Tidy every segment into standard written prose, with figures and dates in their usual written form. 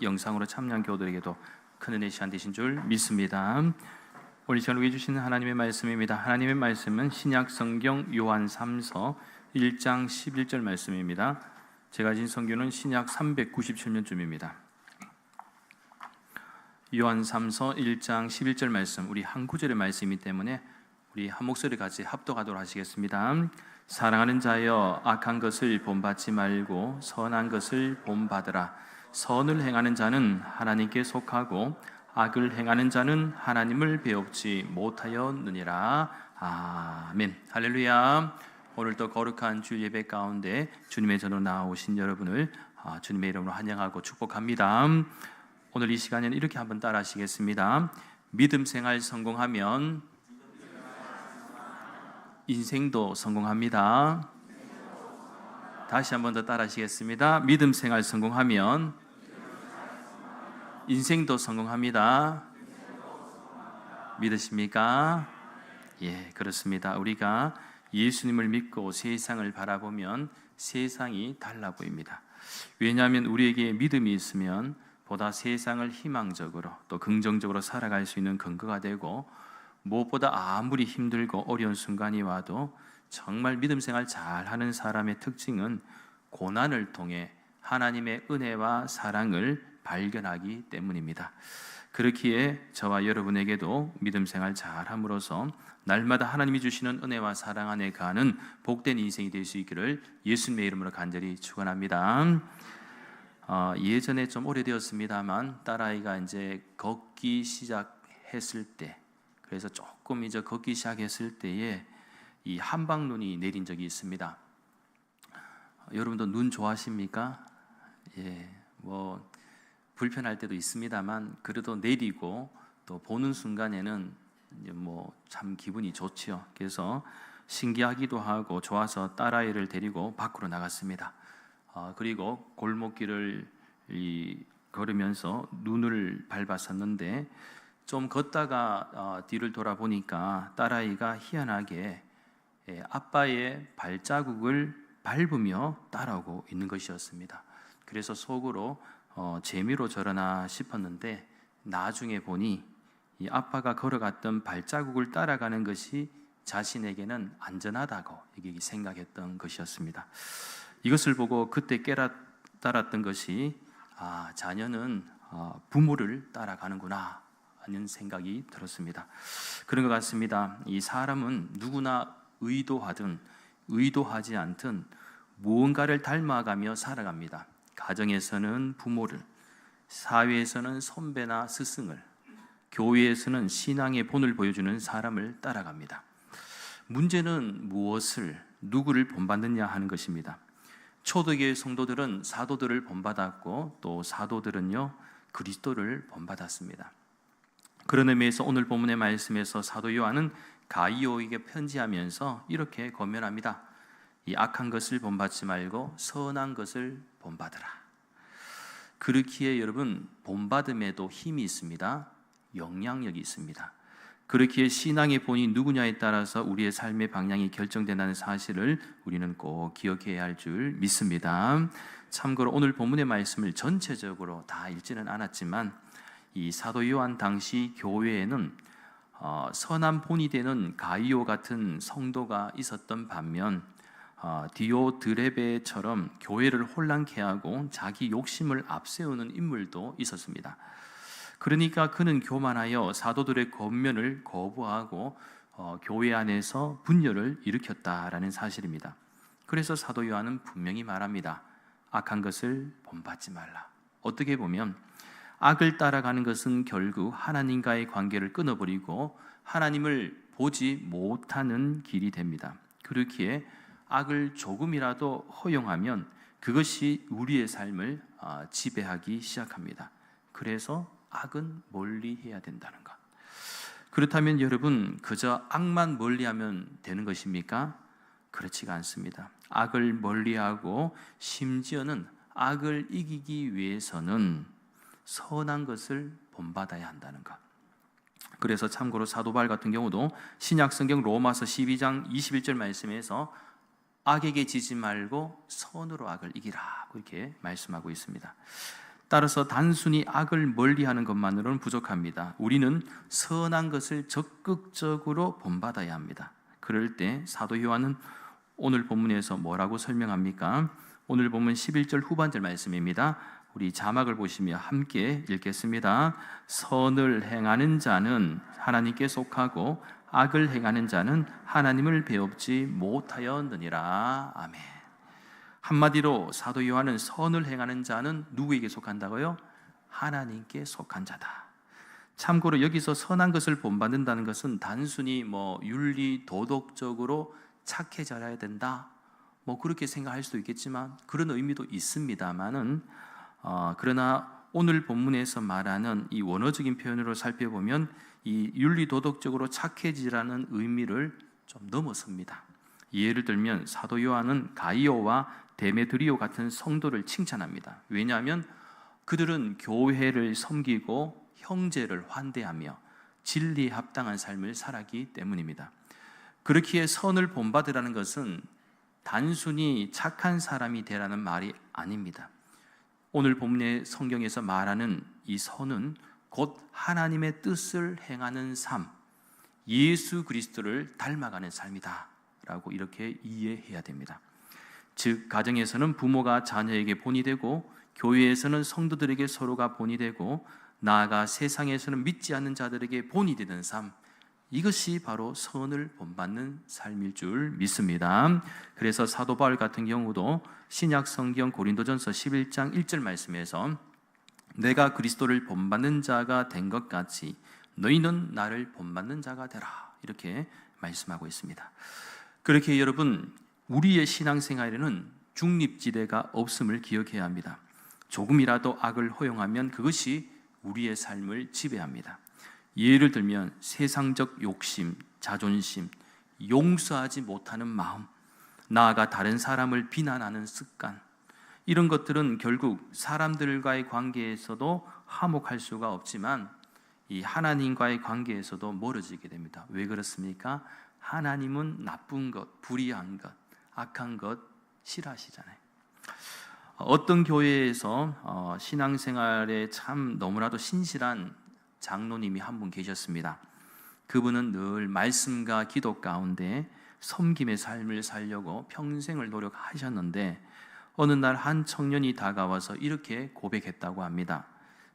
영상으로 참여한 교우들에게도 큰 은혜 시간 되신 줄 믿습니다. 오늘 시간 우리에게 주시는 하나님의 말씀입니다. 하나님의 말씀은 신약 성경 요한 3서 1장 11절 말씀입니다. 제가 가진 성경은 신약 397면쯤입니다. 요한 3서 1장 11절 말씀, 우리 한 구절의 말씀이기 때문에 우리 한 목소리 같이 합독하도록 하시겠습니다. 사랑하는 자여, 악한 것을 본받지 말고 선한 것을 본받으라. 선을 행하는 자는 하나님께 속하고 악을 행하는 자는 하나님을 배웁지 못하였느니라. 아멘. 할렐루야. 오늘도 거룩한 주일 예배 가운데 주님의 전으로 나오신 여러분을 주님의 이름으로 환영하고 축복합니다. 오늘 이 시간에는 이렇게 한번 따라 하시겠습니다. 믿음 생활 성공하면 인생도 성공합니다. 다시 한번 더 따라 하시겠습니다. 믿음 생활 성공하면 인생도 성공합니다. 믿으십니까? 예, 그렇습니다. 우리가 예수님을 믿고 세상을 바라보면 세상이 달라 보입니다. 왜냐하면 우리에게 믿음이 있으면 보다 세상을 희망적으로 또 긍정적으로 살아갈 수 있는 근거가 되고, 무엇보다 아무리 힘들고 어려운 순간이 와도 정말 믿음 생활 잘하는 사람의 특징은 고난을 통해 하나님의 은혜와 사랑을 발견하기 때문입니다. 그렇기에 저와 여러분에게도 믿음 생활 잘함으로써 날마다 하나님이 주시는 은혜와 사랑 안에 가는 복된 인생이 될 수 있기를 예수님의 이름으로 간절히 축원합니다. 예전에 좀 오래되었습니다만 딸아이가 이제 걷기 시작했을 때, 그래서 조금 이제 걷기 시작했을 때에 이 한방눈이 내린 적이 있습니다. 여러분도 눈 좋아하십니까? 예, 뭐 불편할 때도 있습니다만 그래도 내리고 또 보는 순간에는 뭐 참 기분이 좋지요. 그래서 신기하기도 하고 좋아서 딸아이를 데리고 밖으로 나갔습니다. 그리고 골목길을 걸으면서 눈을 밟았었는데, 좀 걷다가 뒤를 돌아보니까 딸아이가 희한하게 아빠의 발자국을 밟으며 따라오고 있는 것이었습니다. 그래서 속으로 재미로 저러나 싶었는데, 나중에 보니 이 아빠가 걸어갔던 발자국을 따라가는 것이 자신에게는 안전하다고 생각했던 것이었습니다. 이것을 보고 그때 깨달았던 것이 자녀는 부모를 따라가는구나 하는 생각이 들었습니다. 그런 것 같습니다. 이 사람은 누구나 의도하든 의도하지 않든 무언가를 닮아가며 살아갑니다. 가정에서는 부모를, 사회에서는 선배나 스승을, 교회에서는 신앙의 본을 보여주는 사람을 따라갑니다. 문제는 무엇을, 누구를 본받느냐 하는 것입니다. 초대교회 성도들은 사도들을 본받았고, 또 사도들은요 그리스도를 본받았습니다. 그런 의미에서 오늘 본문의 말씀에서 사도 요한은 가이오에게 편지하면서 이렇게 권면합니다. 이 악한 것을 본받지 말고 선한 것을 본받으라. 그렇기에 여러분, 본받음에도 힘이 있습니다. 영향력이 있습니다. 그렇기에 신앙의 본이 누구냐에 따라서 우리의 삶의 방향이 결정된다는 사실을 우리는 꼭 기억해야 할 줄 믿습니다. 참고로 오늘 본문의 말씀을 전체적으로 다 읽지는 않았지만, 이 사도 요한 당시 교회에는 선한 본이 되는 가이오 같은 성도가 있었던 반면, 디오드레베처럼 교회를 혼란케 하고 자기 욕심을 앞세우는 인물도 있었습니다. 그러니까 그는 교만하여 사도들의 권면을 거부하고 교회 안에서 분열을 일으켰다라는 사실입니다. 그래서 사도 요한은 분명히 말합니다. 악한 것을 본받지 말라. 어떻게 보면 악을 따라가는 것은 결국 하나님과의 관계를 끊어버리고 하나님을 보지 못하는 길이 됩니다. 그렇기에 악을 조금이라도 허용하면 그것이 우리의 삶을 지배하기 시작합니다. 그래서 악은 멀리해야 된다는 것. 그렇다면 여러분, 그저 악만 멀리하면 되는 것입니까? 그렇지가 않습니다. 악을 멀리하고 심지어는 악을 이기기 위해서는 선한 것을 본받아야 한다는 것. 그래서 참고로 사도 바울 같은 경우도 신약 성경 로마서 12장 21절 말씀에서 악에게 지지 말고 선으로 악을 이기라, 그렇게 말씀하고 있습니다. 따라서 단순히 악을 멀리하는 것만으로는 부족합니다. 우리는 선한 것을 적극적으로 본받아야 합니다. 그럴 때 사도 요한은 오늘 본문에서 뭐라고 설명합니까? 오늘 본문 11절 후반절 말씀입니다. 우리 자막을 보시며 함께 읽겠습니다. 선을 행하는 자는 하나님께 속하고 악을 행하는 자는 하나님을 배웁지 못하였느니라. 아멘. 한마디로 사도 요한은 선을 행하는 자는 누구에게 속한다고요? 하나님께 속한 자다. 참고로 여기서 선한 것을 본받는다는 것은 단순히 윤리 도덕적으로 착해져야 된다, 그렇게 생각할 수도 있겠지만 그런 의미도 있습니다만은 그러나 오늘 본문에서 말하는 이 원어적인 표현으로 살펴보면 이 윤리 도덕적으로 착해지라는 의미를 좀 넘어섭니다. 예를 들면 사도 요한은 가이오와 데메드리오 같은 성도를 칭찬합니다. 왜냐하면 그들은 교회를 섬기고 형제를 환대하며 진리에 합당한 삶을 살았기 때문입니다. 그렇기에 선을 본받으라는 것은 단순히 착한 사람이 되라는 말이 아닙니다. 오늘 본문의 성경에서 말하는 이 선은 곧 하나님의 뜻을 행하는 삶, 예수 그리스도를 닮아가는 삶이다 라고 이렇게 이해해야 됩니다. 즉 가정에서는 부모가 자녀에게 본이 되고, 교회에서는 성도들에게 서로가 본이 되고, 나아가 세상에서는 믿지 않는 자들에게 본이 되는 삶, 이것이 바로 선을 본받는 삶일 줄 믿습니다. 그래서 사도 바울 같은 경우도 신약 성경 고린도전서 11장 1절 말씀에서 내가 그리스도를 본받는 자가 된 것 같이 너희는 나를 본받는 자가 되라, 이렇게 말씀하고 있습니다. 그렇게 여러분, 우리의 신앙생활에는 중립지대가 없음을 기억해야 합니다. 조금이라도 악을 허용하면 그것이 우리의 삶을 지배합니다. 예를 들면 세상적 욕심, 자존심, 용서하지 못하는 마음, 나아가 다른 사람을 비난하는 습관, 이런 것들은 결국 사람들과의 관계에서도 화목할 수가 없지만 이 하나님과의 관계에서도 멀어지게 됩니다. 왜 그렇습니까? 하나님은 나쁜 것, 불의한 것, 악한 것 싫어하시잖아요. 어떤 교회에서 신앙생활에 참 너무나도 신실한 장로님이 한 분 계셨습니다. 그분은 늘 말씀과 기도 가운데 섬김의 삶을 살려고 평생을 노력하셨는데 어느 날 한 청년이 다가와서 이렇게 고백했다고 합니다.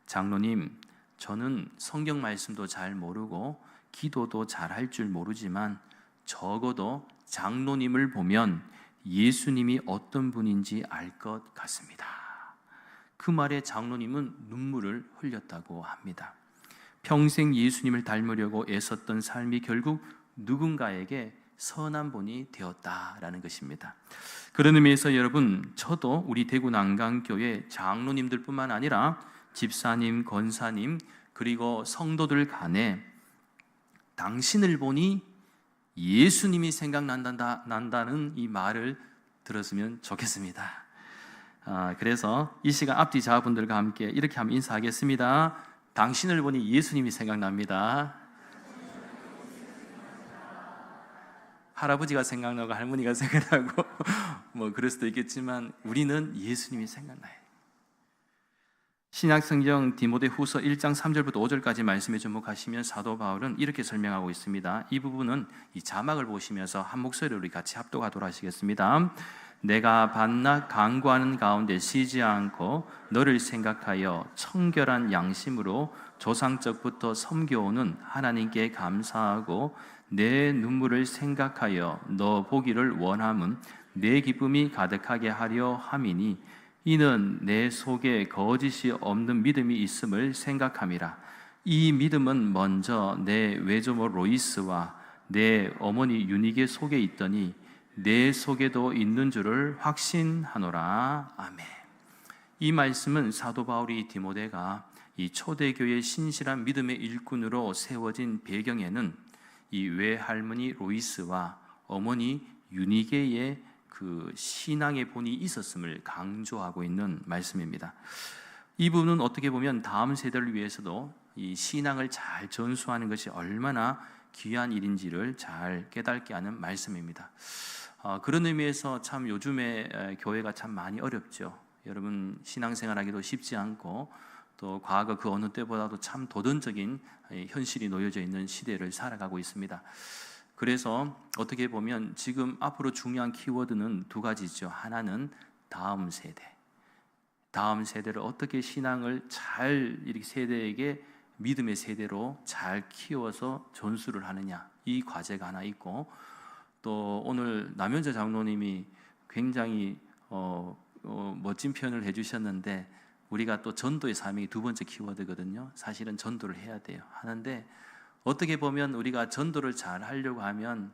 장로님, 저는 성경 말씀도 잘 모르고 기도도 잘 할 줄 모르지만 적어도 장로님을 보면 예수님이 어떤 분인지 알 것 같습니다. 그 말에 장로님은 눈물을 흘렸다고 합니다. 평생 예수님을 닮으려고 애썼던 삶이 결국 누군가에게 선한 분이 되었다라는 것입니다. 그런 의미에서 여러분, 저도 우리 대구 난강교회 장로님들뿐만 아니라 집사님, 권사님, 그리고 성도들 간에 당신을 보니 예수님이 생각난다는 이 말을 들었으면 좋겠습니다. 그래서 이 시간 앞뒤 자분들과 함께 이렇게 한번 인사하겠습니다. 당신을 보니 예수님이 생각납니다. 할아버지가 생각나고 할머니가 생각나고 그럴 수도 있겠지만 우리는 예수님이 생각나요. 신약성경 디모데후서 1장 3절부터 5절까지 말씀에 주목하시면 사도 바울은 이렇게 설명하고 있습니다. 이 부분은 이 자막을 보시면서 한 목소리로 우리 같이 합독하도록 하시겠습니다. 내가 밤낮 간구하는 가운데 쉬지 않고 너를 생각하여 청결한 양심으로 조상적부터 섬겨오는 하나님께 감사하고 내 눈물을 생각하여 너 보기를 원함은 내 기쁨이 가득하게 하려 함이니 이는 내 속에 거짓이 없는 믿음이 있음을 생각함이라. 이 믿음은 먼저 내 외조모 로이스와 내 어머니 유니게 속에 있더니 내 속에도 있는 줄을 확신하노라. 아멘. 이 말씀은 사도 바울이 디모데가 이 초대교회의 신실한 믿음의 일꾼으로 세워진 배경에는 이 외할머니 로이스와 어머니 유니게의 그 신앙의 본이 있었음을 강조하고 있는 말씀입니다. 이 부분은 어떻게 보면 다음 세대를 위해서도 이 신앙을 잘 전수하는 것이 얼마나 귀한 일인지를 잘 깨닫게 하는 말씀입니다. 그런 의미에서 참 요즘에 교회가 참 많이 어렵죠. 여러분 신앙생활하기도 쉽지 않고 또 과거 그 어느 때보다도 참 도전적인 현실이 놓여져 있는 시대를 살아가고 있습니다. 그래서 어떻게 보면 지금 앞으로 중요한 키워드는 두 가지죠. 하나는 다음 세대. 다음 세대를 어떻게 신앙을 잘 이렇게 세대에게 믿음의 세대로 잘 키워서 전수를 하느냐, 이 과제가 하나 있고, 또 오늘 남현자 장로님이 굉장히 멋진 표현을 해주셨는데, 우리가 또 전도의 사명이 두 번째 키워드거든요. 사실은 전도를 해야 돼요. 하는데 어떻게 보면 우리가 전도를 잘 하려고 하면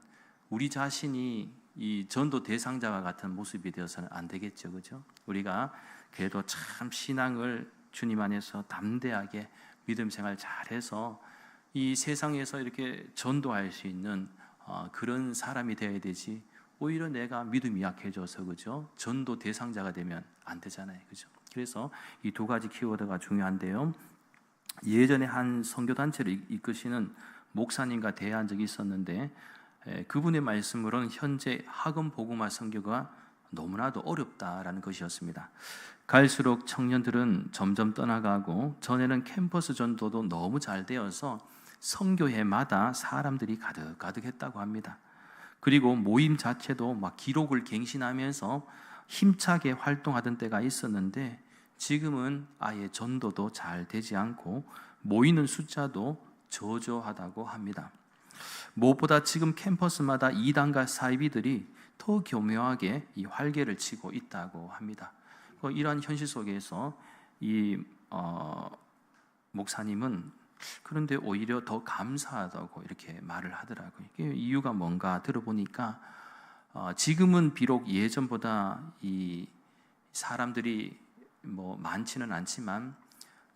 우리 자신이 이 전도 대상자와 같은 모습이 되어서는 안 되겠죠, 그죠? 우리가 그래도 참 신앙을 주님 안에서 담대하게 믿음 생활 잘해서 이 세상에서 이렇게 전도할 수 있는 그런 사람이 되어야 되지, 오히려 내가 믿음이 약해져서, 그죠? 전도 대상자가 되면 안 되잖아요, 그죠? 그래서 이 두 가지 키워드가 중요한데요. 예전에 한 선교단체를 이끄시는 목사님과 대화한 적이 있었는데, 그분의 말씀으로는 현재 학원 복음화 선교가 너무나도 어렵다라는 것이었습니다. 갈수록 청년들은 점점 떠나가고, 전에는 캠퍼스 전도도 너무 잘 되어서 선교회마다 사람들이 가득했다고 합니다. 그리고 모임 자체도 막 기록을 갱신하면서 힘차게 활동하던 때가 있었는데, 지금은 아예 전도도 잘 되지 않고 모이는 숫자도 저조하다고 합니다. 무엇보다 지금 캠퍼스마다 이단과 사이비들이 더 교묘하게 이 활개를 치고 있다고 합니다. 이러한 현실 속에서 이 목사님은 그런데 오히려 더 감사하다고 이렇게 말을 하더라고요. 이게 이유가 뭔가 들어보니까 지금은 비록 예전보다 이 사람들이 뭐 많지는 않지만,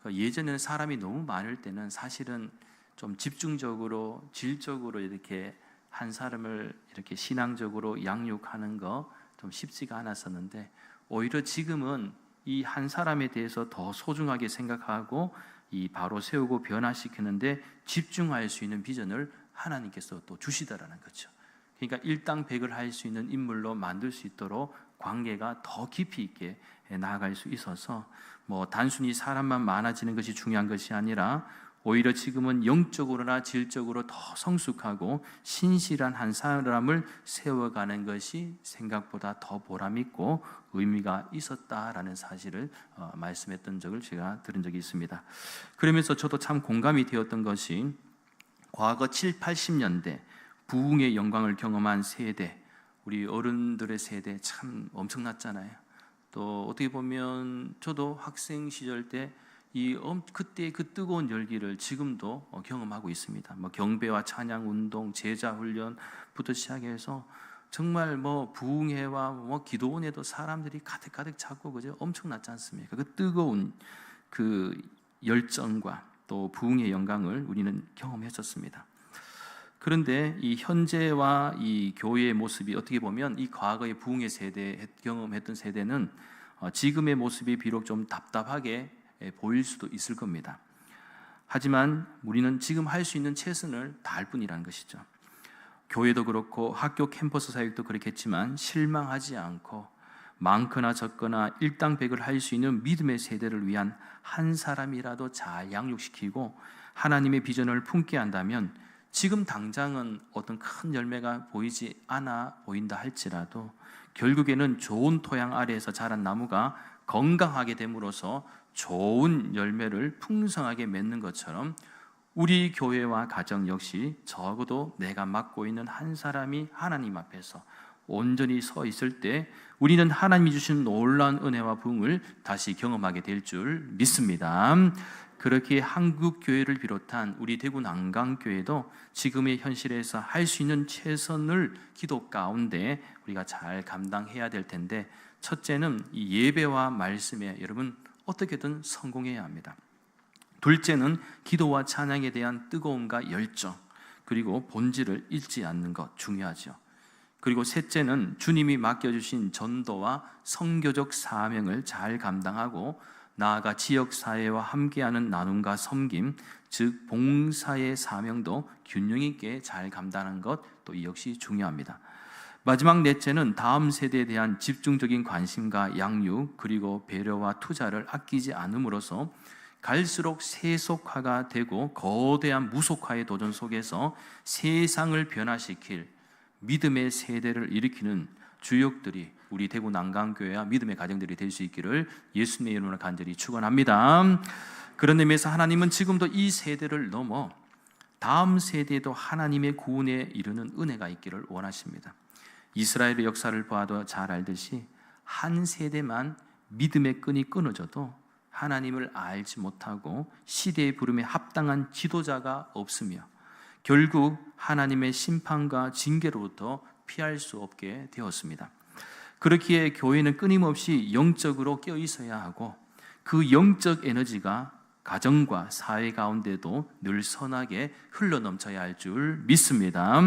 예전에는 사람이 너무 많을 때는 사실은 좀 집중적으로 질적으로 이렇게 한 사람을 이렇게 신앙적으로 양육하는 거 좀 쉽지가 않았었는데, 오히려 지금은 이 한 사람에 대해서 더 소중하게 생각하고 이 바로 세우고 변화시키는데 집중할 수 있는 비전을 하나님께서 또 주시더라는 거죠. 그러니까 일당백을 할 수 있는 인물로 만들 수 있도록 관계가 더 깊이 있게 나아갈 수 있어서, 뭐 단순히 사람만 많아지는 것이 중요한 것이 아니라 오히려 지금은 영적으로나 질적으로 더 성숙하고 신실한 한 사람을 세워가는 것이 생각보다 더 보람있고 의미가 있었다라는 사실을 말씀했던 적을 제가 들은 적이 있습니다. 그러면서 저도 참 공감이 되었던 것이, 과거 7, 80년대 부흥의 영광을 경험한 세대, 우리 어른들의 세대 참 엄청났잖아요. 또 어떻게 보면 저도 학생 시절 때 그때 그 뜨거운 열기를 지금도 경험하고 있습니다. 뭐 경배와 찬양 운동, 제자 훈련부터 시작해서 정말 뭐 부흥회와 뭐 기도원에도 사람들이 가득 찾고, 그죠? 엄청났지 않습니까? 그 뜨거운 그 열정과 또 부흥의 영광을 우리는 경험했었습니다. 그런데 이 현재와 이 교회의 모습이 어떻게 보면 이 과거의 부흥의 세대 경험했던 세대는 지금의 모습이 비록 좀 답답하게 보일 수도 있을 겁니다. 하지만 우리는 지금 할 수 있는 최선을 다할 뿐이라는 것이죠. 교회도 그렇고 학교 캠퍼스 사역도 그렇겠지만 실망하지 않고 많거나 적거나 일당백을 할 수 있는 믿음의 세대를 위한 한 사람이라도 잘 양육시키고 하나님의 비전을 품게 한다면, 지금 당장은 어떤 큰 열매가 보이지 않아 보인다 할지라도 결국에는 좋은 토양 아래에서 자란 나무가 건강하게 됨으로써 좋은 열매를 풍성하게 맺는 것처럼, 우리 교회와 가정 역시 적어도 내가 맡고 있는 한 사람이 하나님 앞에서 온전히 서 있을 때 우리는 하나님이 주신 놀라운 은혜와 부흥을 다시 경험하게 될 줄 믿습니다. 그렇게 한국 교회를 비롯한 우리 대구 난강교회도 지금의 현실에서 할 수 있는 최선을 기도 가운데 우리가 잘 감당해야 될 텐데, 첫째는 이 예배와 말씀에 여러분 어떻게든 성공해야 합니다. 둘째는 기도와 찬양에 대한 뜨거움과 열정, 그리고 본질을 잃지 않는 것 중요하죠. 그리고 셋째는 주님이 맡겨주신 전도와 선교적 사명을 잘 감당하고 나아가 지역사회와 함께하는 나눔과 섬김, 즉 봉사의 사명도 균형 있게 잘 감당하는 것, 또 이 역시 중요합니다. 마지막 넷째는 다음 세대에 대한 집중적인 관심과 양육 그리고 배려와 투자를 아끼지 않음으로써 갈수록 세속화가 되고 거대한 무속화의 도전 속에서 세상을 변화시킬 믿음의 세대를 일으키는 주역들이 우리 대구 난강교회와 믿음의 가정들이 될 수 있기를 예수님의 이름으로 간절히 축원합니다. 그런 의미에서 하나님은 지금도 이 세대를 넘어 다음 세대에도 하나님의 구원에 이르는 은혜가 있기를 원하십니다. 이스라엘의 역사를 보아도 잘 알듯이 한 세대만 믿음의 끈이 끊어져도 하나님을 알지 못하고 시대의 부름에 합당한 지도자가 없으며 결국 하나님의 심판과 징계로부터 피할 수 없게 되었습니다. 그렇기에 교회는 끊임없이 영적으로 깨어 있어야 하고 그 영적 에너지가 가정과 사회 가운데도 늘 선하게 흘러넘쳐야 할 줄 믿습니다.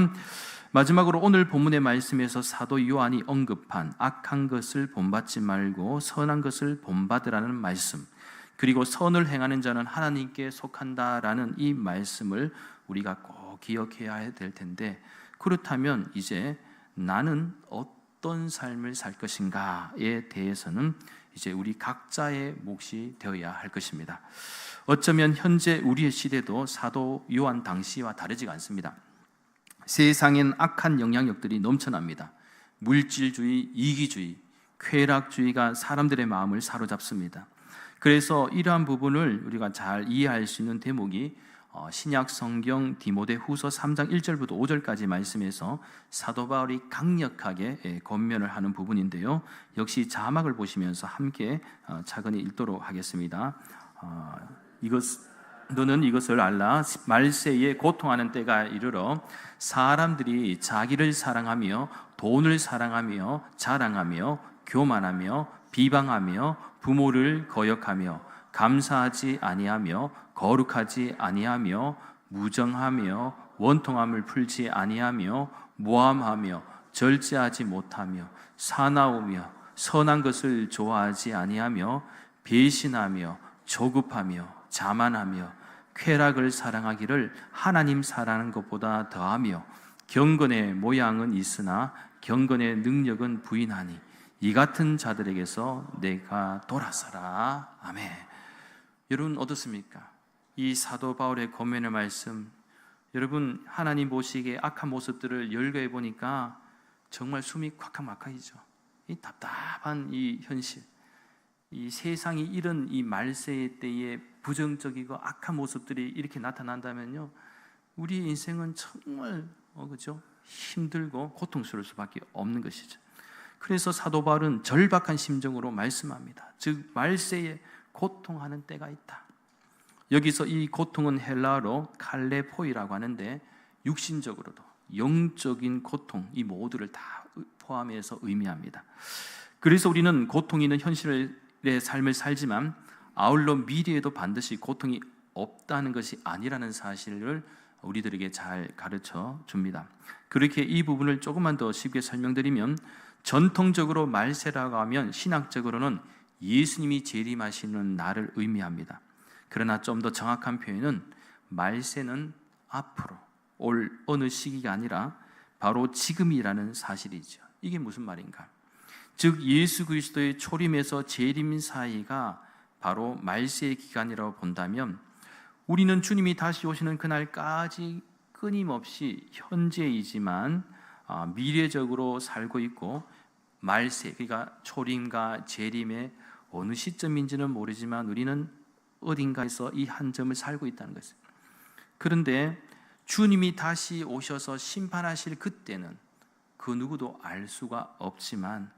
마지막으로 오늘 본문의 말씀에서 사도 요한이 언급한 악한 것을 본받지 말고 선한 것을 본받으라는 말씀, 그리고 선을 행하는 자는 하나님께 속한다라는 이 말씀을 우리가 꼭 기억해야 될 텐데, 그렇다면 이제 나는 어떤 삶을 살 것인가에 대해서는 이제 우리 각자의 몫이 되어야 할 것입니다. 어쩌면 현재 우리의 시대도 사도 요한 당시와 다르지가 않습니다. 세상엔 악한 영향력들이 넘쳐납니다. 물질주의, 이기주의, 쾌락주의가 사람들의 마음을 사로잡습니다. 그래서 이러한 부분을 우리가 잘 이해할 수 있는 대목이 신약 성경 디모데후서 3장 1절부터 5절까지 말씀에서 사도 바울이 강력하게 권면을 하는 부분인데요. 역시 자막을 보시면서 함께 차근히 읽도록 하겠습니다. 너는 이것을 알라. 말세에 고통하는 때가 이르러 사람들이 자기를 사랑하며 돈을 사랑하며 자랑하며 교만하며 비방하며 부모를 거역하며 감사하지 아니하며 거룩하지 아니하며 무정하며 원통함을 풀지 아니하며 모함하며 절제하지 못하며 사나우며 선한 것을 좋아하지 아니하며 배신하며 조급하며 자만하며 쾌락을 사랑하기를 하나님 사랑하는 것보다 더하며 경건의 모양은 있으나 경건의 능력은 부인하니 이 같은 자들에게서 내가 돌아서라. 아멘. 여러분 어떻습니까? 이 사도 바울의 권면의 말씀, 여러분 하나님 보시기에 악한 모습들을 열거해 보니까 정말 숨이 콱콱 막히죠. 이 답답한 이 현실, 이 세상이 이런 이 말세의 때에 부정적이고 악한 모습들이 이렇게 나타난다면요, 우리 인생은 정말 그죠? 힘들고 고통스러울 수밖에 없는 것이죠. 그래서 사도 바울은 절박한 심정으로 말씀합니다. 즉 말세에 고통하는 때가 있다. 여기서 이 고통은 헬라어로 칼레포이라고 하는데 육신적으로도 영적인 고통, 이 모두를 다 포함해서 의미합니다. 그래서 우리는 고통이 있는 현실의 삶을 살지만 아울러 미래에도 반드시 고통이 없다는 것이 아니라는 사실을 우리들에게 잘 가르쳐 줍니다. 그렇게 이 부분을 조금만 더 쉽게 설명드리면, 전통적으로 말세라고 하면 신학적으로는 예수님이 재림하시는 날을 의미합니다. 그러나 좀 더 정확한 표현은 말세는 앞으로 올 어느 시기가 아니라 바로 지금이라는 사실이죠. 이게 무슨 말인가? 즉 예수 그리스도의 초림에서 재림 사이가 바로 말세의 기간이라고 본다면, 우리는 주님이 다시 오시는 그날까지 끊임없이 현재이지만 미래적으로 살고 있고, 말세, 그러니까 초림과 재림의 어느 시점인지는 모르지만 우리는 어딘가에서 이 한 점을 살고 있다는 것입니다. 그런데 주님이 다시 오셔서 심판하실 그때는 그 누구도 알 수가 없지만,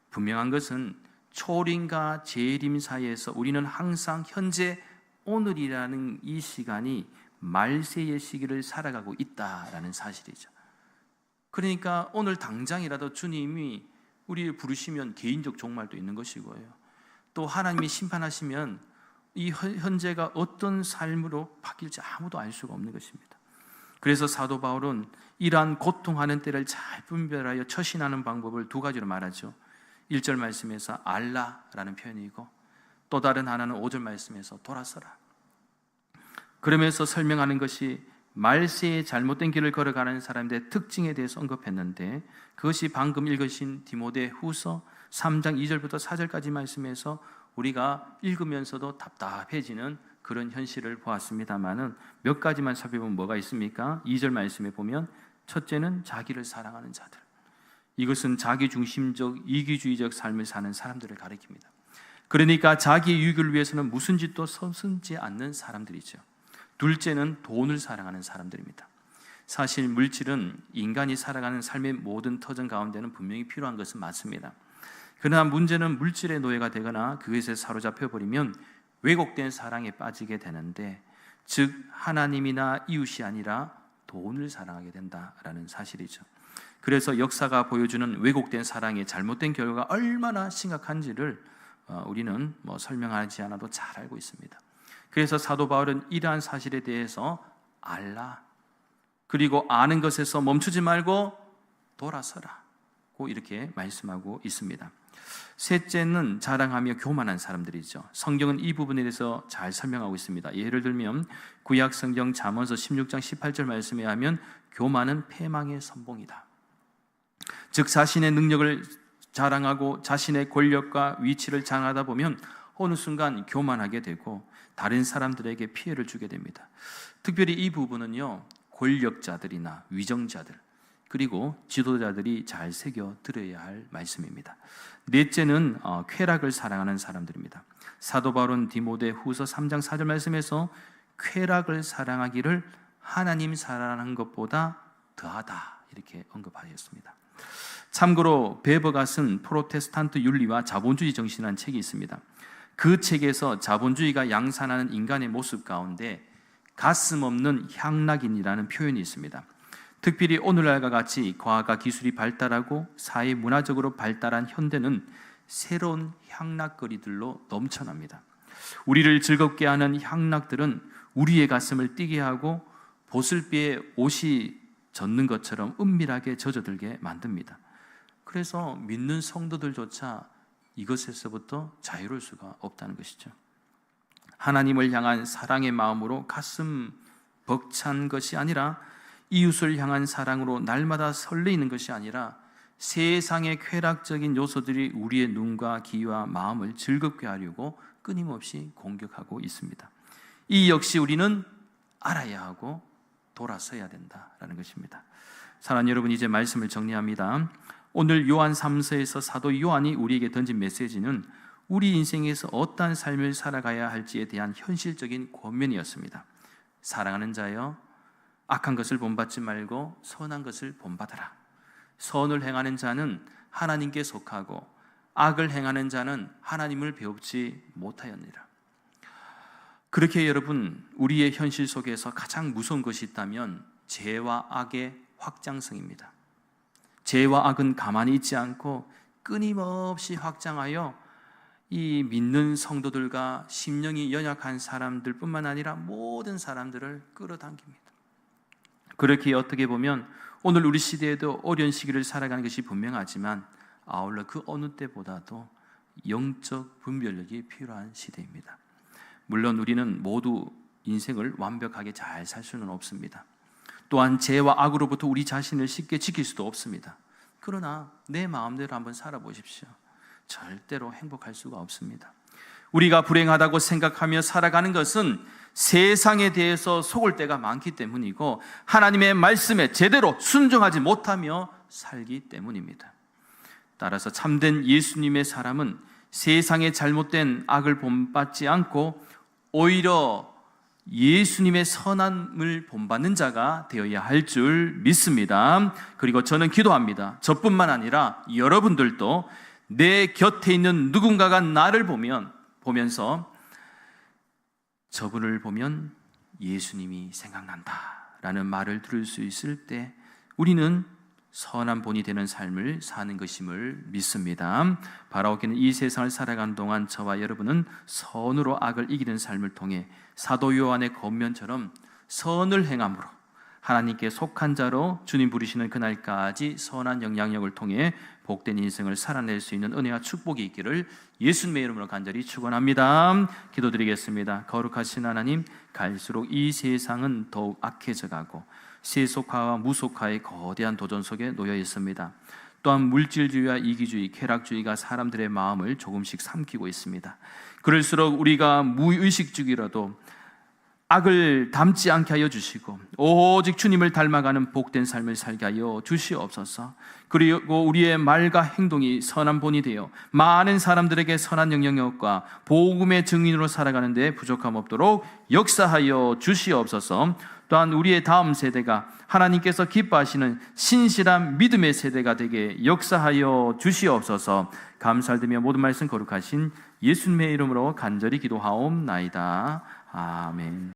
분명한 것은 초림과 재림 사이에서 우리는 항상 현재 오늘이라는 이 시간이 말세의 시기를 살아가고 있다라는 사실이죠. 그러니까 오늘 당장이라도 주님이 우리를 부르시면 개인적 종말도 있는 것이고요, 또 하나님이 심판하시면 이 현재가 어떤 삶으로 바뀔지 아무도 알 수가 없는 것입니다. 그래서 사도 바울은 이러한 고통하는 때를 잘 분별하여 처신하는 방법을 두 가지로 말하죠. 1절 말씀에서 알라라는 표현이고, 또 다른 하나는 5절 말씀에서 돌아서라. 그러면서 설명하는 것이 말세의 잘못된 길을 걸어가는 사람들의 특징에 대해서 언급했는데, 그것이 방금 읽으신 디모데후서 3장 2절부터 4절까지 말씀에서 우리가 읽으면서도 답답해지는 그런 현실을 보았습니다만은, 몇 가지만 살펴보면 뭐가 있습니까? 2절 말씀에 보면 첫째는 자기를 사랑하는 자들. 이것은 자기중심적 이기주의적 삶을 사는 사람들을 가리킵니다. 그러니까 자기 유익을 위해서는 무슨 짓도 서슴지 않는 사람들이죠. 둘째는 돈을 사랑하는 사람들입니다. 사실 물질은 인간이 살아가는 삶의 모든 터전 가운데는 분명히 필요한 것은 맞습니다. 그러나 문제는 물질의 노예가 되거나 그것에 사로잡혀 버리면 왜곡된 사랑에 빠지게 되는데, 즉 하나님이나 이웃이 아니라 돈을 사랑하게 된다라는 사실이죠. 그래서 역사가 보여주는 왜곡된 사랑의 잘못된 결과가 얼마나 심각한지를 우리는 설명하지 않아도 잘 알고 있습니다. 그래서 사도 바울은 이러한 사실에 대해서 알라, 그리고 아는 것에서 멈추지 말고 돌아서라고 이렇게 말씀하고 있습니다. 셋째는 자랑하며 교만한 사람들이죠. 성경은 이 부분에 대해서 잘 설명하고 있습니다. 예를 들면 구약 성경 잠언서 16장 18절 말씀에 하면 교만은 패망의 선봉이다. 즉 자신의 능력을 자랑하고 자신의 권력과 위치를 자랑하다 보면 어느 순간 교만하게 되고 다른 사람들에게 피해를 주게 됩니다. 특별히 이 부분은요, 권력자들이나 위정자들 그리고 지도자들이 잘 새겨 들어야 할 말씀입니다. 넷째는 쾌락을 사랑하는 사람들입니다. 사도 바울은 디모데후서 3장 4절 말씀에서 쾌락을 사랑하기를 하나님 사랑하는 것보다 더하다 이렇게 언급하였습니다. 참고로 베버가 쓴 프로테스탄트 윤리와 자본주의 정신이라는 책이 있습니다. 그 책에서 자본주의가 양산하는 인간의 모습 가운데 가슴 없는 향락인이라는 표현이 있습니다. 특별히 오늘날과 같이 과학과 기술이 발달하고 사회 문화적으로 발달한 현대는 새로운 향락거리들로 넘쳐납니다. 우리를 즐겁게 하는 향락들은 우리의 가슴을 뛰게 하고 보슬비에 옷이 젖는 것처럼 은밀하게 젖어들게 만듭니다. 그래서 믿는 성도들조차 이것에서부터 자유로울 수가 없다는 것이죠. 하나님을 향한 사랑의 마음으로 가슴 벅찬 것이 아니라, 이웃을 향한 사랑으로 날마다 설레이는 것이 아니라, 세상의 쾌락적인 요소들이 우리의 눈과 귀와 마음을 즐겁게 하려고 끊임없이 공격하고 있습니다. 이 역시 우리는 알아야 하고 돌아서야 된다라는 것입니다. 사랑하는 여러분, 이제 말씀을 정리합니다. 오늘 요한 3서에서 사도 요한이 우리에게 던진 메시지는 우리 인생에서 어떠한 삶을 살아가야 할지에 대한 현실적인 권면이었습니다. 사랑하는 자여, 악한 것을 본받지 말고 선한 것을 본받아라. 선을 행하는 자는 하나님께 속하고 악을 행하는 자는 하나님을 배웁지 못하였느니라. 그렇게 여러분, 우리의 현실 속에서 가장 무서운 것이 있다면 죄와 악의 확장성입니다. 죄와 악은 가만히 있지 않고 끊임없이 확장하여 이 믿는 성도들과 심령이 연약한 사람들 뿐만 아니라 모든 사람들을 끌어당깁니다. 그렇게 어떻게 보면 오늘 우리 시대에도 어려운 시기를 살아가는 것이 분명하지만, 아울러 그 어느 때보다도 영적 분별력이 필요한 시대입니다. 물론 우리는 모두 인생을 완벽하게 잘 살 수는 없습니다. 또한 죄와 악으로부터 우리 자신을 쉽게 지킬 수도 없습니다. 그러나 내 마음대로 한번 살아보십시오. 절대로 행복할 수가 없습니다. 우리가 불행하다고 생각하며 살아가는 것은 세상에 대해서 속을 때가 많기 때문이고, 하나님의 말씀에 제대로 순종하지 못하며 살기 때문입니다. 따라서 참된 예수님의 사람은 세상의 잘못된 악을 본받지 않고 오히려 예수님의 선함을 본받는 자가 되어야 할 줄 믿습니다. 그리고 저는 기도합니다. 저뿐만 아니라 여러분들도 내 곁에 있는 누군가가 나를 보면서 저분을 보면 예수님이 생각난다라는 말을 들을 수 있을 때 우리는 선한 본이 되는 삶을 사는 것임을 믿습니다. 바라오기는 이 세상을 살아가는 동안 저와 여러분은 선으로 악을 이기는 삶을 통해 사도 요한의 권면처럼 선을 행함으로 하나님께 속한 자로 주님 부르시는 그날까지 선한 영향력을 통해 복된 인생을 살아낼 수 있는 은혜와 축복이 있기를 예수님의 이름으로 간절히 축원합니다. 기도드리겠습니다. 거룩하신 하나님, 갈수록 이 세상은 더욱 악해져 가고 세속화와 무속화의 거대한 도전 속에 놓여 있습니다. 또한 물질주의와 이기주의, 쾌락주의가 사람들의 마음을 조금씩 삼키고 있습니다. 그럴수록 우리가 무의식적이라도 악을 담지 않게 하여 주시고 오직 주님을 닮아가는 복된 삶을 살게 하여 주시옵소서. 그리고 우리의 말과 행동이 선한 본이 되어 많은 사람들에게 선한 영향력과 복음의 증인으로 살아가는 데 부족함 없도록 역사하여 주시옵소서. 또한 우리의 다음 세대가 하나님께서 기뻐하시는 신실한 믿음의 세대가 되게 역사하여 주시옵소서. 감사드리며 모든 말씀 거룩하신 예수님의 이름으로 간절히 기도하옵나이다. 아멘.